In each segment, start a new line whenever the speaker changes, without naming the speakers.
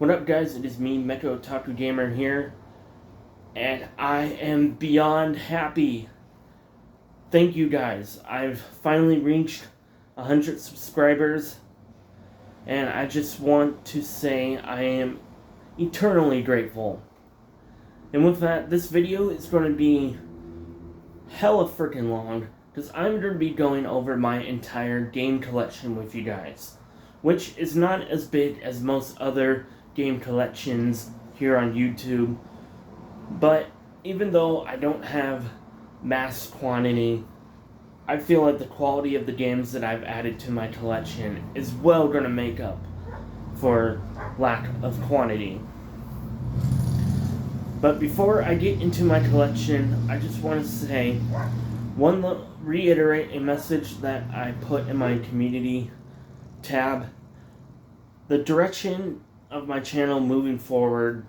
What up, guys? It is me, Mecha Otaku Gamer here, and I am beyond happy. Thank you, guys. I've finally reached 100 subscribers, and I just want to say I am eternally grateful. And with that, this video is going to be hella freaking long, because I'm going to be going over my entire game collection with you guys, which is not as big as most other game collections here on YouTube, but even though I don't have mass quantity, I feel like the quality of the games that I've added to my collection is well going to make up for lack of quantity. But before I get into my collection, I just want to reiterate a message that I put in my community tab. The direction of my channel moving forward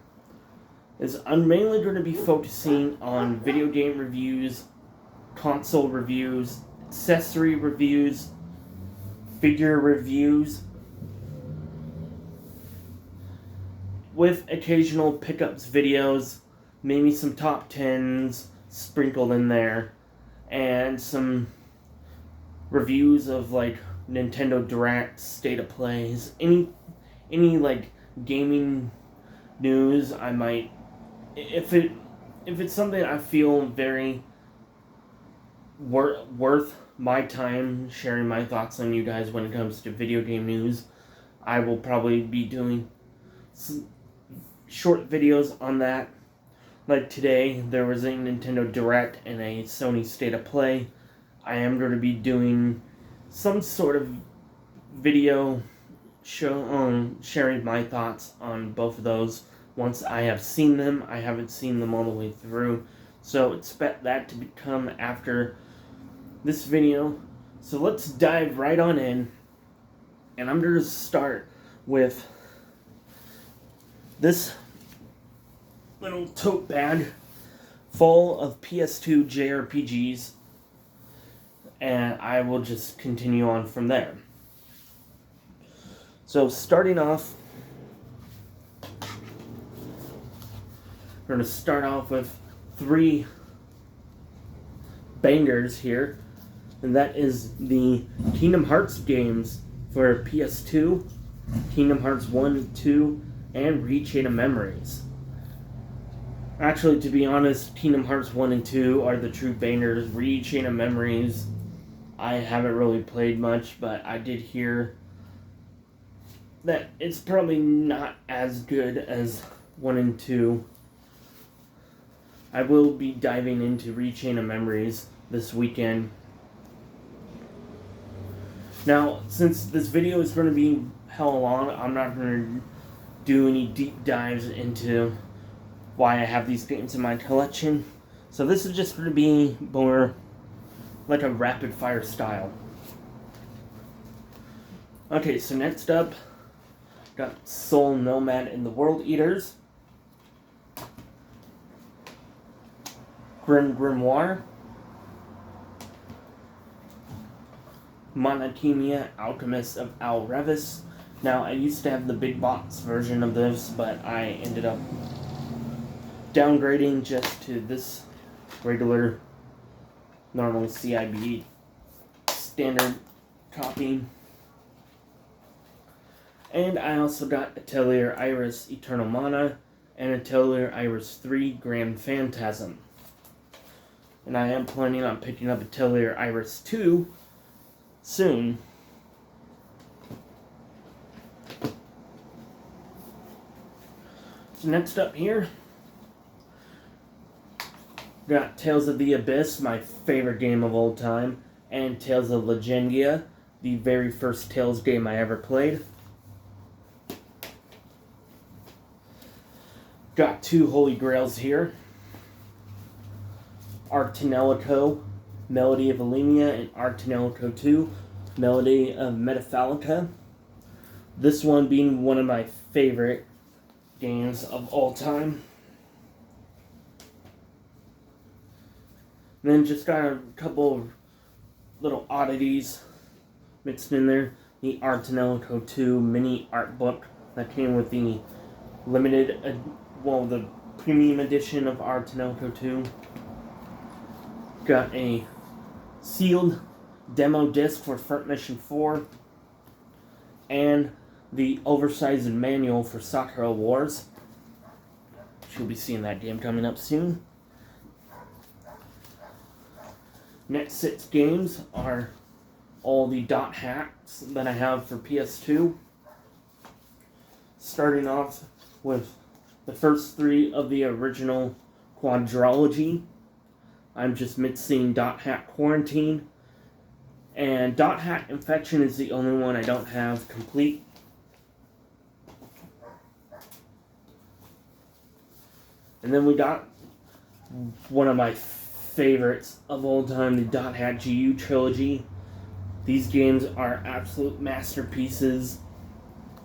is I'm mainly going to be focusing on video game reviews, console reviews, accessory reviews, figure reviews, with occasional pickups videos, maybe some top 10s sprinkled in there, and some reviews of like Nintendo Direct, State of Plays, any like gaming news. I might, if it's something I feel very worth my time sharing my thoughts on you guys when it comes to video game news, I will probably be doing some short videos on that. Like today, there was a Nintendo Direct and a Sony State of Play. I am going to be doing some sort of video sharing my thoughts on both of those once I have seen them. I haven't seen them all the way through, so expect that to come after this video. So let's dive right on in, and I'm going to start with this little tote bag full of PS2 JRPGs, and I will just continue on from there. So starting off, we're going to start off with 3 bangers here, and that is the Kingdom Hearts games for PS2, Kingdom Hearts 1, 2, and Re-Chain of Memories. Actually, to be honest, Kingdom Hearts 1 and 2 are the true bangers. Re-Chain of Memories, I haven't really played much, but I did hear that it's probably not as good as 1 and 2. I will be diving into Re-Chain of Memories this weekend. Now, since this video is going to be hella long, I'm not going to do any deep dives into why I have these games in my collection. So this is just going to be more like a rapid fire style. Okay, so next up, got Soul Nomad and the World Eaters, Grim Grimoire, Monokemia Alchemist of Al Revis. Now, I used to have the big box version of this, but I ended up downgrading just to this regular, normal CIB standard copy. And I also got Atelier Iris Eternal Mana and Atelier Iris 3 Grand Phantasm. And I am planning on picking up Atelier Iris 2 soon. So next up here, got Tales of the Abyss, my favorite game of all time, and Tales of Legendia, the very first Tales game I ever played. Got 2 Holy Grails here, Arctanelico, Melody of Alemia, and Arctanelico 2, Melody of Metaphalica. This one being one of my favorite games of all time. And then just got a couple of little oddities mixed in there. The Arctanelico 2 mini art book that came with the the premium edition of Ar tonelico 2. Got a sealed demo disc for Front Mission 4. And the oversized manual for Sakura Wars. You'll be seeing that game coming up soon. Next 6 games are all the dot hacks that I have for PS2. Starting off with the first 3 of the original quadrilogy. I'm just mixing Dot Hack Quarantine, and Dot Hack Infection is the only one I don't have complete. And then we got one of my favorites of all time, the Dot Hack GU trilogy. These games are absolute masterpieces.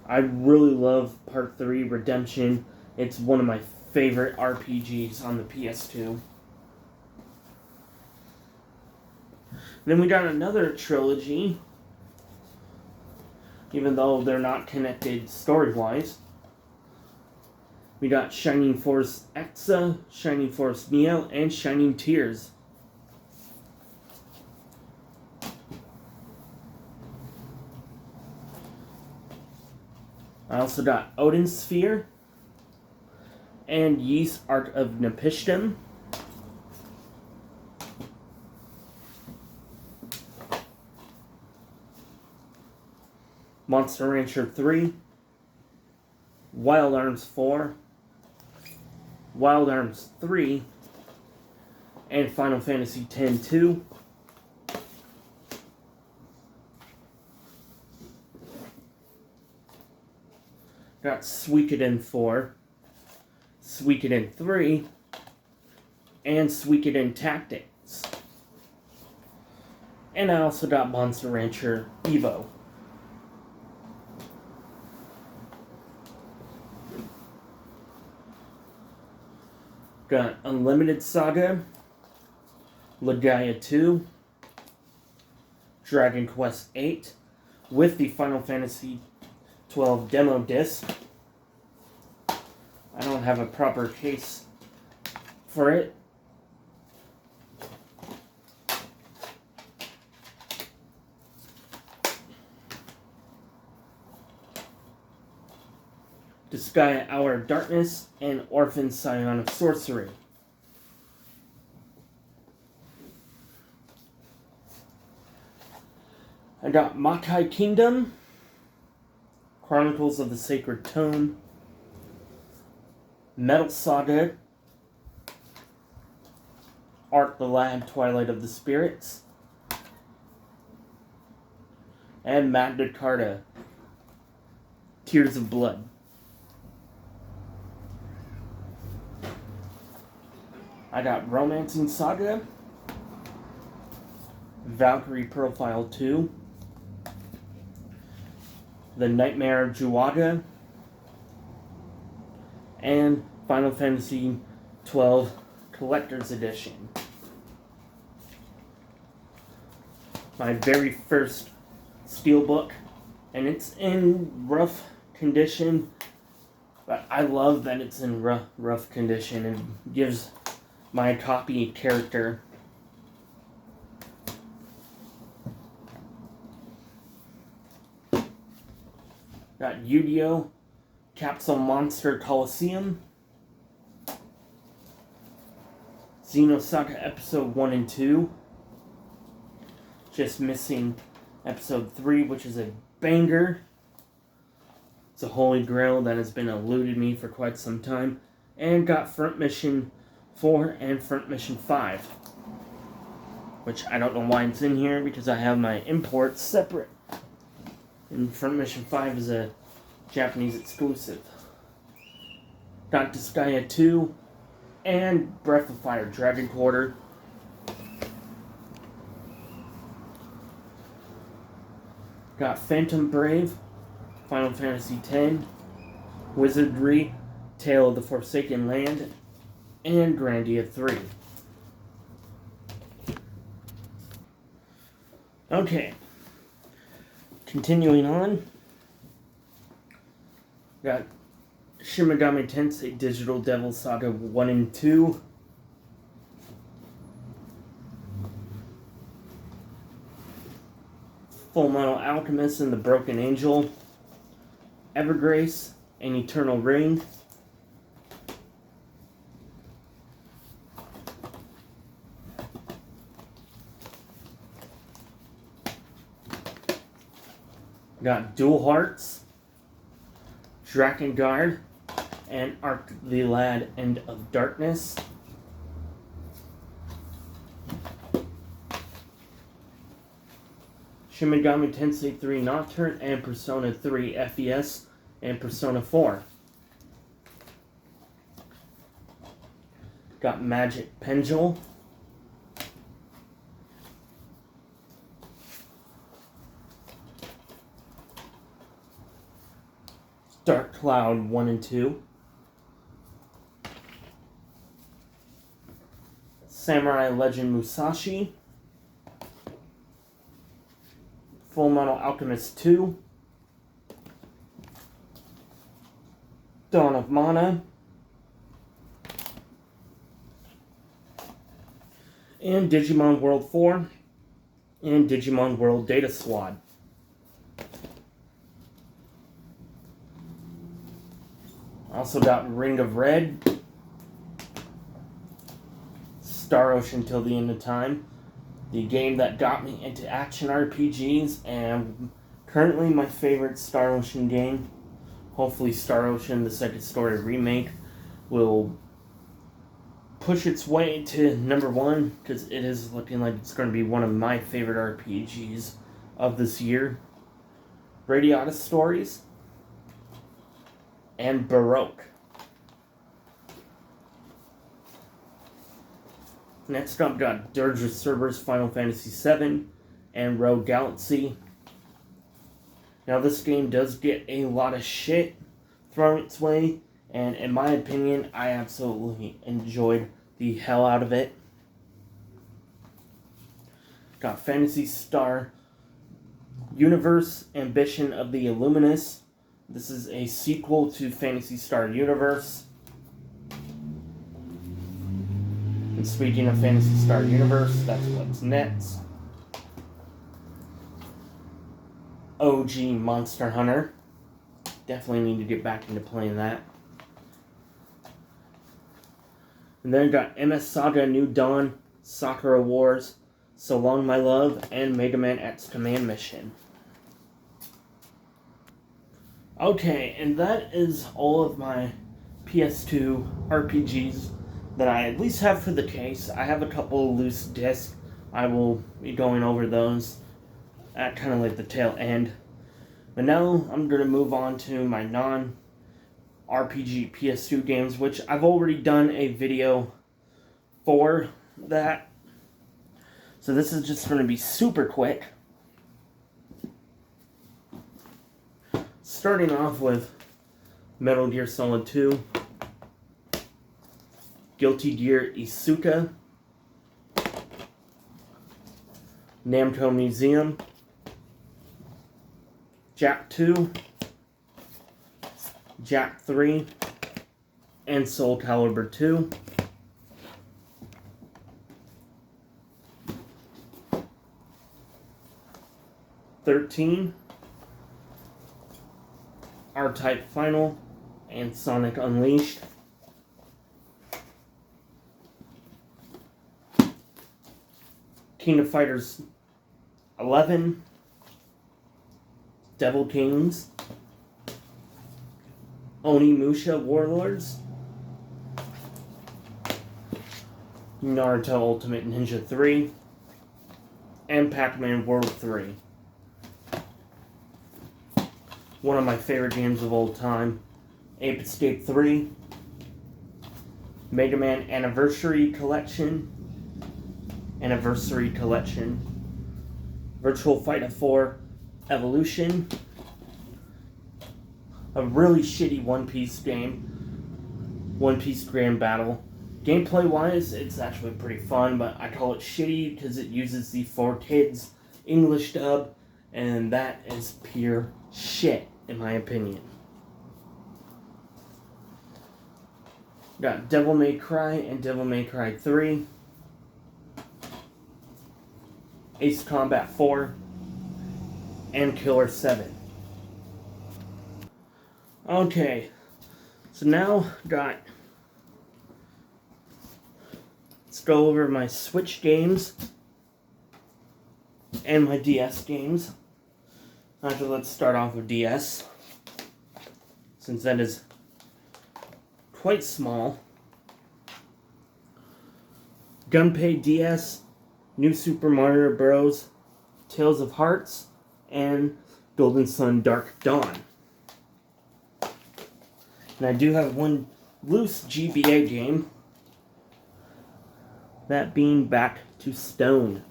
I really love Part 3, Redemption. It's one of my favorite RPGs on the PS2. Then we got another trilogy, even though they're not connected story-wise. We got Shining Force Exa, Shining Force Neo, and Shining Tears. I also got Odin Sphere and Ys Arc of Nepishtim. Monster Rancher 3, Wild Arms 4, Wild Arms 3, and Final Fantasy X-2. Got Suikoden 4, Suikoden 3, and Suikoden Tactics. And I also got Monster Rancher Evo. Got Unlimited Saga, Legaia 2, Dragon Quest 8, with the Final Fantasy 12 demo disc. I don't have a proper case for it. Disgaea Hour of Darkness, and Orphan Scion of Sorcery. I got Makai Kingdom, Chronicles of the Sacred Tome, Metal Saga, Arc the Lad, Twilight of the Spirits, and Magna Carta, Tears of Blood. I got Romancing Saga, Valkyrie Profile 2, The Nightmare of Juaga, and Final Fantasy 12 Collector's Edition. My very first steelbook, and it's in rough condition, but I love that it's in rough condition. It gives my copy character. Got Yu-Gi-Oh! Capsule Monster Coliseum, Xenosaga Episode 1 and 2, just missing Episode 3, which is a banger. It's a holy grail that has been eluded me for quite some time. And got Front Mission 4 and Front Mission 5, which I don't know why it's in here, because I have my imports separate. And Front Mission 5 is a Japanese exclusive. Got Disgaea 2 and Breath of Fire Dragon Quarter. Got Phantom Brave, Final Fantasy X, Wizardry, Tale of the Forsaken Land, and Grandia 3. Okay. Continuing on. Got Shin Megami Tensei Digital Devil Saga 1 and 2. Fullmetal Alchemist and the Broken Angel. Evergrace and Eternal Ring. Got Dual Hearts, Drakengard, and Arc the Lad End of Darkness. Shin Megami Tensei 3 Nocturne and Persona 3 FES and Persona 4. Got Magic Pendule. Dark Cloud 1 and 2. Samurai Legend Musashi. Fullmetal Alchemist 2. Dawn of Mana. And Digimon World 4. And Digimon World Data Squad. Also got Ring of Red, Star Ocean Till the End of Time, the game that got me into action RPGs, and currently my favorite Star Ocean game. Hopefully Star Ocean, the Second Story remake, will push its way to number 1, because it is looking like it's going to be one of my favorite RPGs of this year. Radiata Stories and Baroque. Next up, got Dirge of Cerberus Final Fantasy VII and Rogue Galaxy. Now, this game does get a lot of shit thrown its way, and in my opinion, I absolutely enjoyed the hell out of it. Got Phantasy Star Universe Ambition of the Illuminus. This is a sequel to Phantasy Star Universe. And speaking of Phantasy Star Universe, that's what's next. OG Monster Hunter. Definitely need to get back into playing that. And then got MS Saga New Dawn, Sakura Wars, So Long My Love, and Mega Man X Command Mission. Okay, and that is all of my PS2 RPGs that I at least have for the case. I have a couple of loose discs. I will be going over those at kind of like the tail end. But now I'm going to move on to my non-RPG PS2 games, which I've already done a video for that. So this is just going to be super quick. Starting off with Metal Gear Solid 2, Guilty Gear Isuka, Namco Museum, Jak 2, Jak 3, and Soul Calibur 2. '13, R-Type Final, and Sonic Unleashed. King of Fighters 11, Devil Kings, Onimusha Warlords, Naruto Ultimate Ninja 3, and Pac-Man World 3. One of my favorite games of all time, Ape Escape 3, Mega Man Anniversary Collection, Virtual Fighter 4 Evolution, a really shitty One Piece game, One Piece Grand Battle. Gameplay wise, it's actually pretty fun, but I call it shitty because it uses the 4Kids English dub, and that is pure shit, in my opinion. Got Devil May Cry and Devil May Cry 3. Ace Combat 4. And Killer 7. Okay. So now let's go over my Switch games and my DS games. Actually, let's start off with DS, since that is quite small. Gunpei DS, New Super Mario Bros., Tales of Hearts, and Golden Sun Dark Dawn. And I do have one loose GBA game, that being Back to Stone.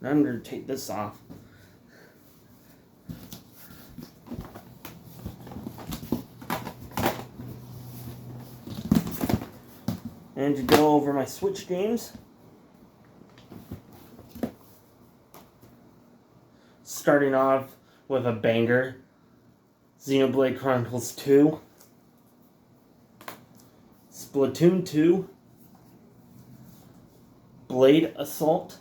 And I'm going to take this off. And to go over my Switch games, starting off with a banger, Xenoblade Chronicles 2, Splatoon 2, Blade Assault,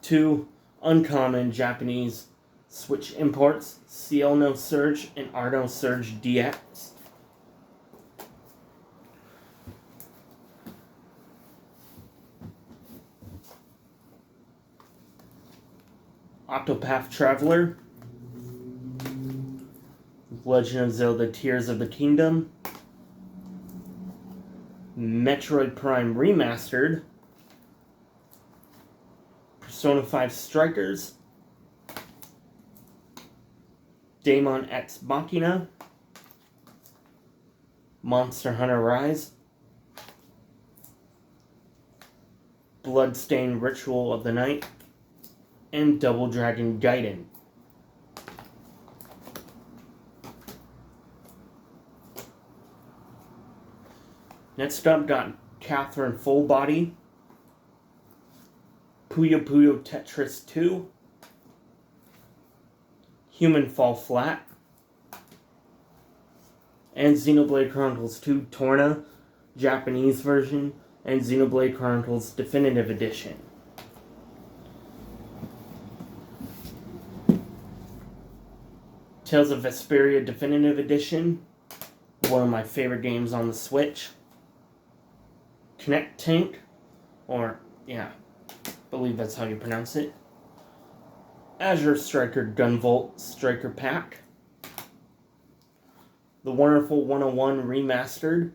two uncommon Japanese Switch imports, Ciel No Surge and Arno Surge DX. Octopath Traveler, Legend of Zelda Tears of the Kingdom, Metroid Prime Remastered, Persona 5 Strikers, Daemon X Machina, Monster Hunter Rise, Bloodstained Ritual of the Night, and Double Dragon Gaiden. Next up, got Catherine Full Body, Puyo Puyo Tetris 2, Human Fall Flat, and Xenoblade Chronicles 2 Torna, Japanese version, and Xenoblade Chronicles Definitive Edition. Tales of Vesperia Definitive Edition, one of my favorite games on the Switch. Connect Tank, I believe that's how you pronounce it. Azure Striker Gunvolt Striker Pack. The Wonderful 101 Remastered.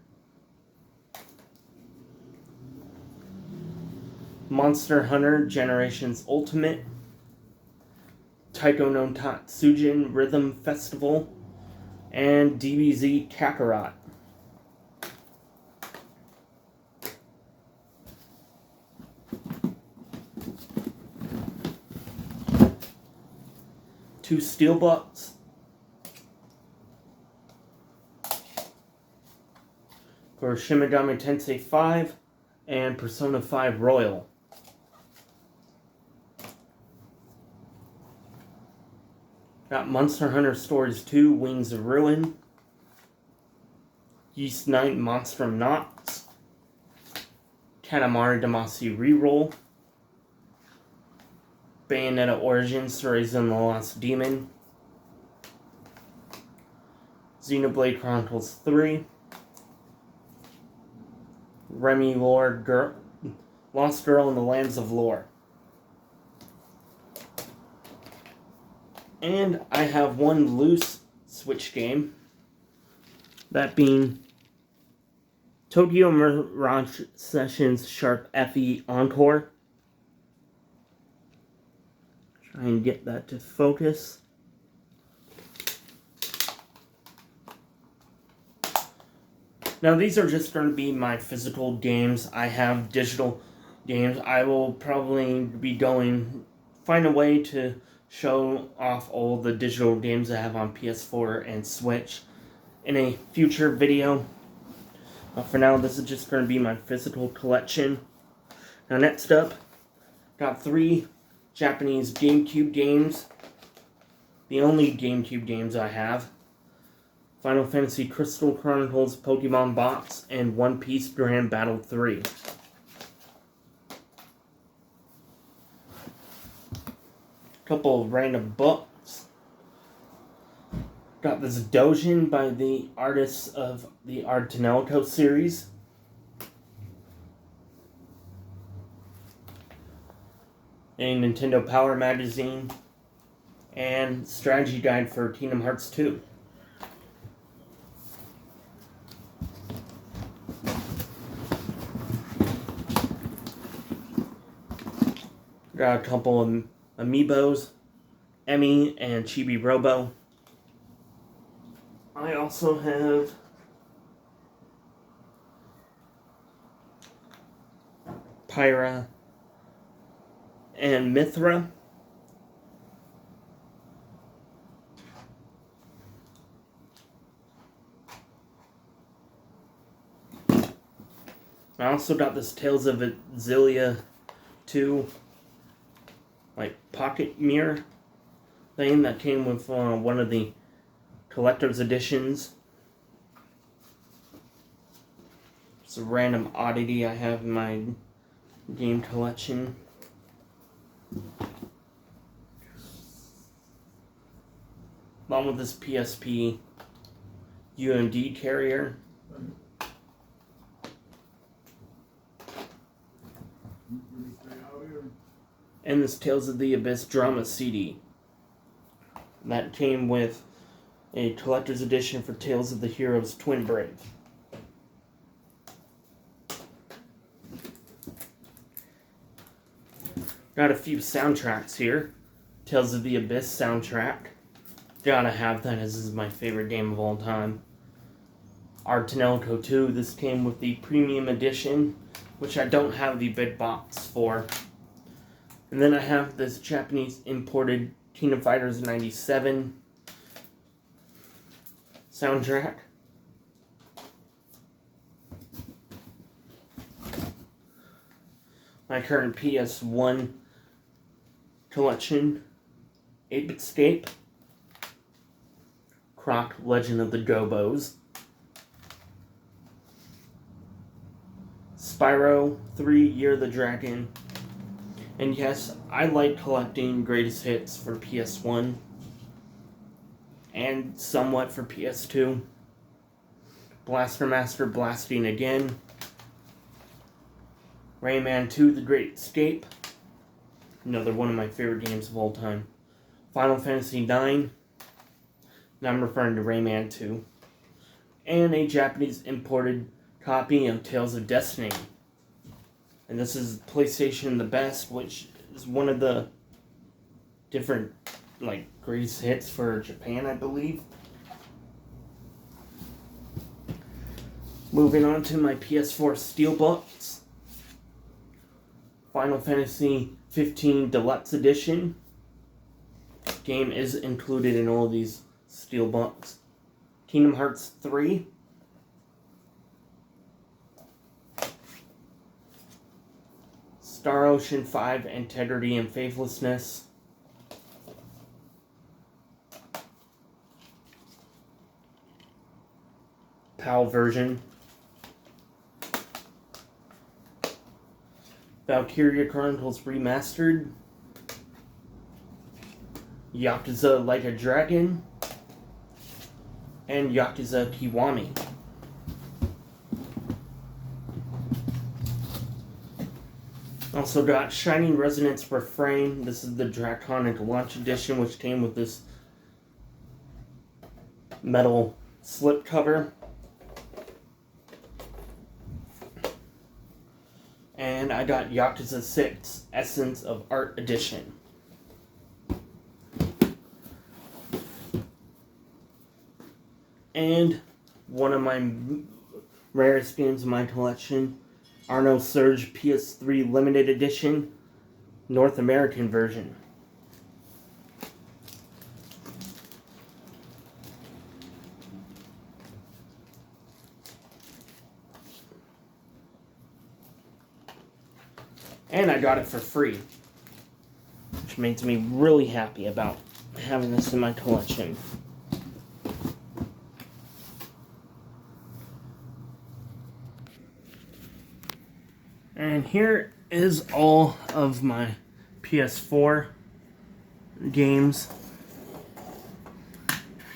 Monster Hunter Generations Ultimate. Taiko no Tatsujin Rhythm Festival. And DBZ Kakarot. Two Steelbooks. For Shin Megami Tensei 5 and Persona 5 Royal. Got Monster Hunter Stories 2 Wings of Ruin. Yeast Knight Monstrum Knots. Katamari Damacy Reroll. Bayonetta Origins Horizon the Lost Demon. Xenoblade Chronicles 3. Remy Lost Girl in the Lands of Lore. And I have one loose Switch game, that being Tokyo Mirage Sessions Sharp FE Encore. Try and get that to focus. Now these are just going to be my physical games. I have digital games. I will probably be find a way to show off all the digital games I have on PS4 and Switch in a future video. For now, this is just going to be my physical collection. Now next up, Got 3 Japanese GameCube games. The only GameCube games I have. Final Fantasy Crystal Chronicles Pokemon Box and One Piece Grand Battle 3. Couple of random books. Got this Dojin by the artists of the Artanelco series. A Nintendo Power magazine. And strategy guide for Kingdom Hearts 2. Got a couple of amiibos, Emmy and Chibi Robo. I also have Pyra and Mythra. I also got this Tales of Xillia 2 pocket mirror thing that came with one of the collector's editions. It's a random oddity I have in my game collection. Along with this PSP UMD carrier. And this Tales of the Abyss drama CD. That came with a collector's edition for Tales of the Heroes Twin Brave. Got a few soundtracks here. Tales of the Abyss soundtrack. Gotta have that, as this is my favorite game of all time. Artanelco 2, this came with the premium edition, which I don't have the big box for. And then I have this Japanese imported Kingdom Fighters 97 soundtrack. My current PS1 collection, 8-Bit Scape, Croc Legend of the Gobos, Spyro 3 Year of the Dragon. And yes, I like collecting greatest hits for PS1 and somewhat for PS2. Blaster Master Blasting Again, Rayman 2 The Great Escape, another one of my favorite games of all time. Final Fantasy IX, now I'm referring to Rayman 2, and a Japanese imported copy of Tales of Destiny. And this is PlayStation The Best, which is one of the different, greatest hits for Japan, I believe. Moving on to my PS4 Steelbooks. Final Fantasy 15 Deluxe Edition. Game is included in all of these Steelbooks. Kingdom Hearts 3. Star Ocean 5, Integrity and Faithlessness. PAL version. Valkyria Chronicles Remastered. Yakuza Like a Dragon. And Yakuza Kiwami. Also got Shining Resonance Refrain. This is the Draconic Launch Edition, which came with this metal slip cover. And I got Yakuza 6 Essence of Art Edition. And one of my rarest games in my collection, Arno Surge PS3 Limited Edition, North American version. And I got it for free. which makes me really happy about having this in my collection. And here is all of my PS4 games.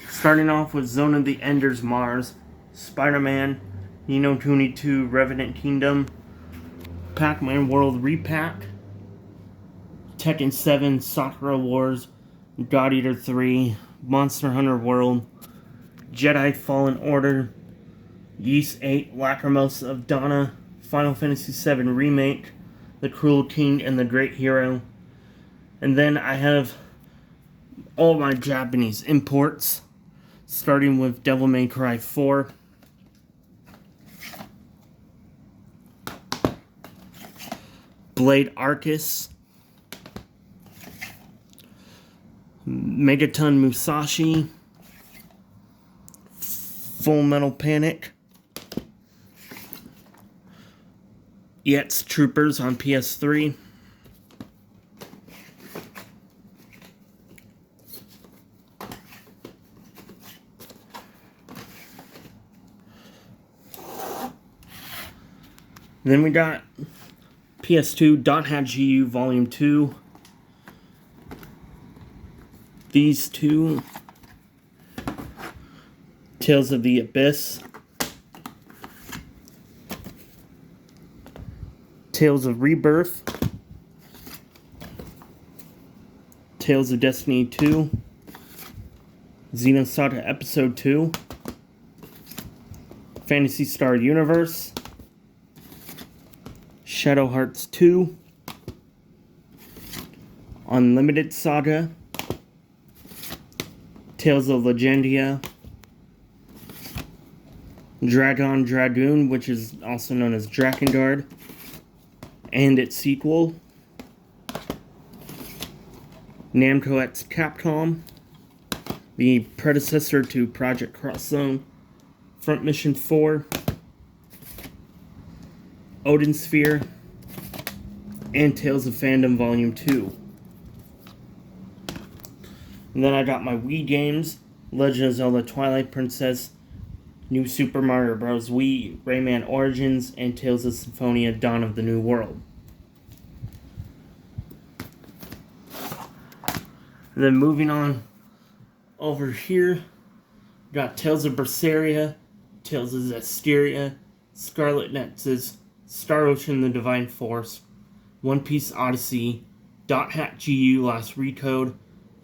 Starting off with Zone of the Enders Mars, Spider-Man, Ni no Kuni 2 Revenant Kingdom, Pac-Man World Repack, Tekken 7 Sakura Wars, God Eater 3, Monster Hunter World, Jedi Fallen Order, Ys 8 Lacrimosa of Dana, Final Fantasy VII Remake, The Cruel King and the Great Hero. And then I have all my Japanese imports, starting with Devil May Cry 4, Blade Arceus, Megaton Musashi, Full Metal Panic, Yet's Troopers on PS3, then we got PS2 Dot Hat GU Volume 2. These two, Tales of the Abyss, Tales of Rebirth, Tales of Destiny 2, Xenosaga Episode 2, Phantasy Star Universe, Shadow Hearts 2, Unlimited Saga, Tales of Legendia, Dragon Dragoon, which is also known as Drakengard, and its sequel, Namco X Capcom, the predecessor to Project Cross Zone, Front Mission 4, Odin Sphere, and Tales of Fandom Volume 2. And then I got my Wii games, Legend of Zelda Twilight Princess, New Super Mario Bros. Wii, Rayman Origins, and Tales of Symphonia Dawn of the New World. And then moving on over here, got Tales of Berseria, Tales of Zestiria, Scarlet Nexus, Star Ocean the Divine Force, One Piece Odyssey, Dot Hat GU Last Recode,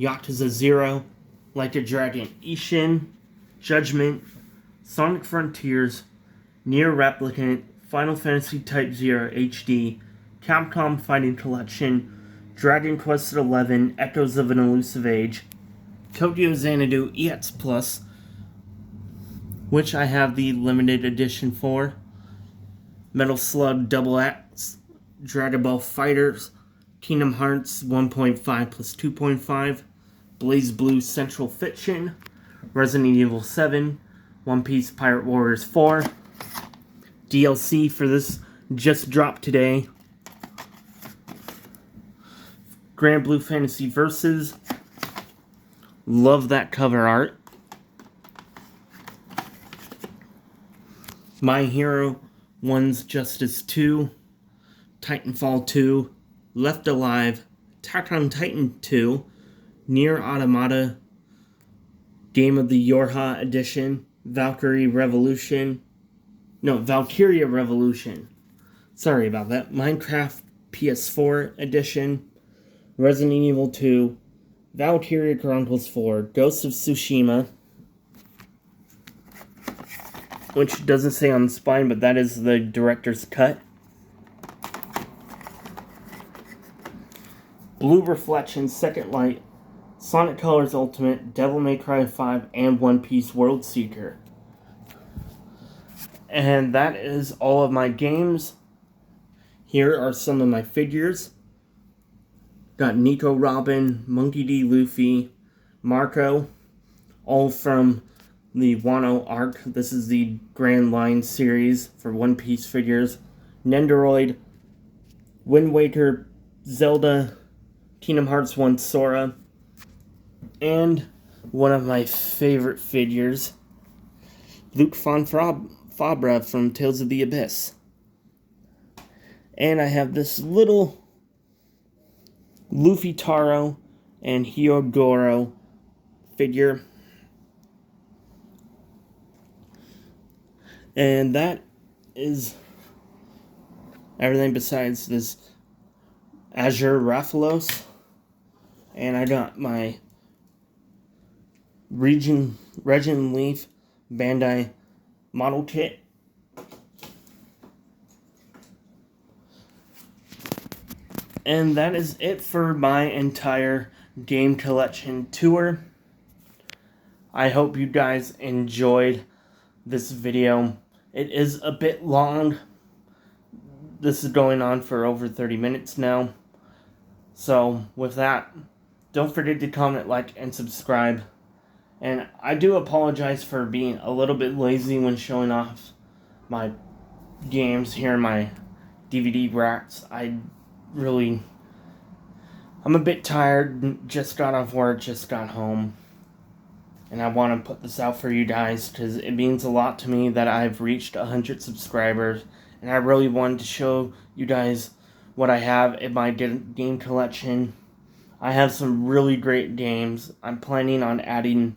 Yakuza 0, Like a Dragon Ishin, Judgment, Sonic Frontiers, Nier Replicant, Final Fantasy Type 0 HD, Capcom Fighting Collection, Dragon Quest XI, Echoes of an Elusive Age, Tokyo Xanadu EX Plus, which I have the limited edition for, Metal Slug Double X, Dragon Ball FighterZ, Kingdom Hearts 1.5 plus 2.5, BlazBlue Central Fiction, Resident Evil 7, One Piece Pirate Warriors 4, DLC for this just dropped today, Grand Blue Fantasy Versus, love that cover art, My Hero One's Justice 2, Titanfall 2, Left Alive, Attack on Titan 2, Nier Automata, Game of the Yorha Edition, Valkyria Revolution. Sorry about that. Minecraft PS4 Edition, Resident Evil 2, Valkyria Chronicles 4, Ghost of Tsushima, which doesn't say on the spine, but that is the director's cut. Blue Reflection, Second Light, Sonic Colors Ultimate, Devil May Cry 5, and One Piece World Seeker. And that is all of my games. Here are some of my figures. Got Nico Robin, Monkey D. Luffy, Marco, all from the Wano arc. This is the Grand Line series for One Piece figures. Nendoroid, Wind Waker, Zelda, Kingdom Hearts 1 Sora, and one of my favorite figures, Luke von Fabra from Tales of the Abyss. And I have this little Luffy Taro and Hyogoro figure. And that is everything besides this Azure Rathalos. And I got my Regin Leaf Bandai model kit. And that is it for my entire game collection tour. I hope you guys enjoyed this video. It is a bit long. This is going on for over 30 minutes now. So with that, don't forget to comment, like, and subscribe. And I do apologize for being a little bit lazy when showing off my games here in my DVD racks. I'm a bit tired, just got off work, just got home. And I want to put this out for you guys because it means a lot to me that I've reached 100 subscribers. And I really wanted to show you guys what I have in my game collection. I have some really great games. I'm planning on adding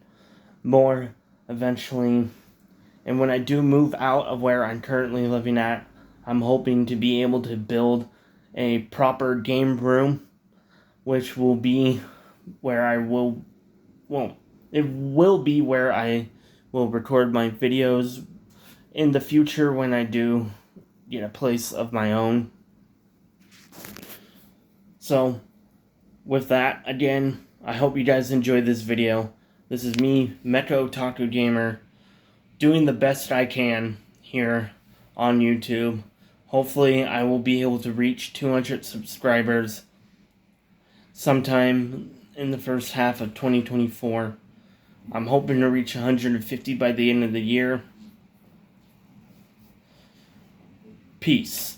more eventually. And when I do move out of where I'm currently living at, I'm hoping to be able to build a proper game room, which will be where it will be where I will record my videos in the future when I do get a place of my own. So, with that, again, I hope you guys enjoyed this video. This is me, Mecha Otaku Gamer, doing the best I can here on YouTube. Hopefully, I will be able to reach 200 subscribers sometime in the first half of 2024. I'm hoping to reach 150 by the end of the year. Peace.